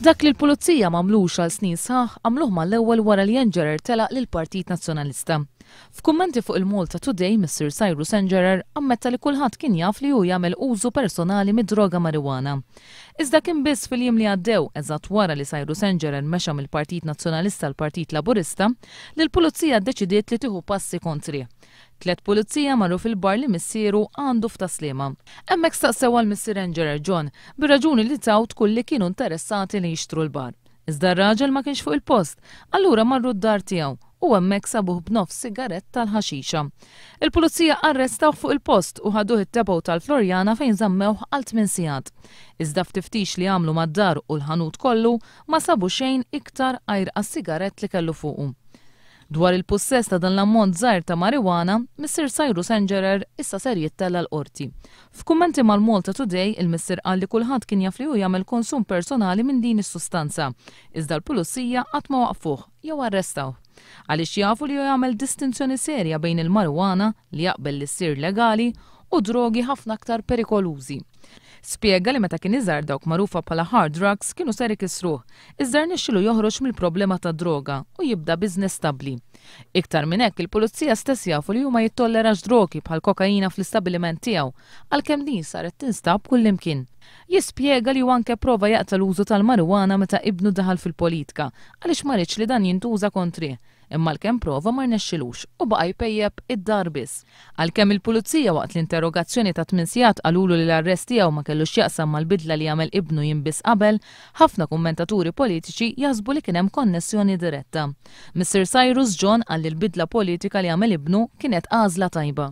Dak li l-pulizija mamlux għal snin sħaħ għamluh mal-ewwel wara li Engerer telaq lill-Partit Nazzjonalista. F'kummenti fuq il-Malta Today, Mr. Cyrus Engerer ammetta li kulħadd kien jaf li hu jagħmel użu personali mid-droga marijuana. Iżda kien biss fil-jiem li għaddew eżatt wara li Cyrus Engerer mexa mill-Partit Nazzjonalista l-Partit Laburista li l-pulizija ddeċidiet li tieħu passi kontri. 3 pulizija marru fil-bar li missieru għandu f'Taslima. Hemmhekk staqsew għal Mr. Engerer John bir-raġuni li tawt kulli kienu interessati li jixtru l-bar. Iżda r-raġel ma kienx fuq il-post, allura marru d-dar tiegħu u hemmhekk sabuh b'nofs sigarett tal-ħaxixa. Il-pulizija arrestaw fuq il-post u ħaduh it-tebgħu tal-Florjana fejn żammewh għal 8 sigħat. Iżda f'tiftix li għamlu mad-dar u l-ħanut kollu ma sabu xejn iktar għajr għas-sigarett li kellu fuqu. Dwar il-possess ta' dan l-ammont żgħir ta' marijuana, Mr. Cyrus Engerer issa ser jittella l-qorti. F'kummenti mal-Malta Today, il-Mister qal li kulħadd kien jaf li hu jagħmel konsum personali minn din is-sustanza, iżda l-pulizija qatt ma waqfuh jew arrestaw. Għaliex jafu li hu jagħmel distinzjoni serja bejn il-marijuana li jaqbel li ssir legali u drogi ħafna aktar perikolużi. Spjega li meta kien iżgħar dawk magħrufa bħala hard drugs kienu ser ikissruh, iżda rnexxielu joħroġ mill-problema tad droga u jibda biżness stabbli. Iktar minn hekk il-pulizija stess jafu li huma jittollerax drogi bħal kokaina fl-istabbiliment tiegħu għalkemm din saret tinstab kullimkien. Jispjega li hu anke prova jaqta' l-użu tal-marijuana meta ibnu daħal fil-politika għaliex ma rridx li dan jintuża kontrih. Imma l-kemm prova ma rnexxilux u baqa' jpejjeb id-dar biss. Għalkemm il-pulizija waqt l-interrogazzjoni ta' 8 sigħat qalulu li l-arrest tiegħu ma kellux jaqsam mal-bidla li jagħmel ibnu jinbiss qabel, ħafna kummentaturi politiċi jaħsbu li kien hemm konnessjoni diretta. Mr. Cyrus John qal li l-bidla politika li jagħmel ibnu kienet għażla tajba.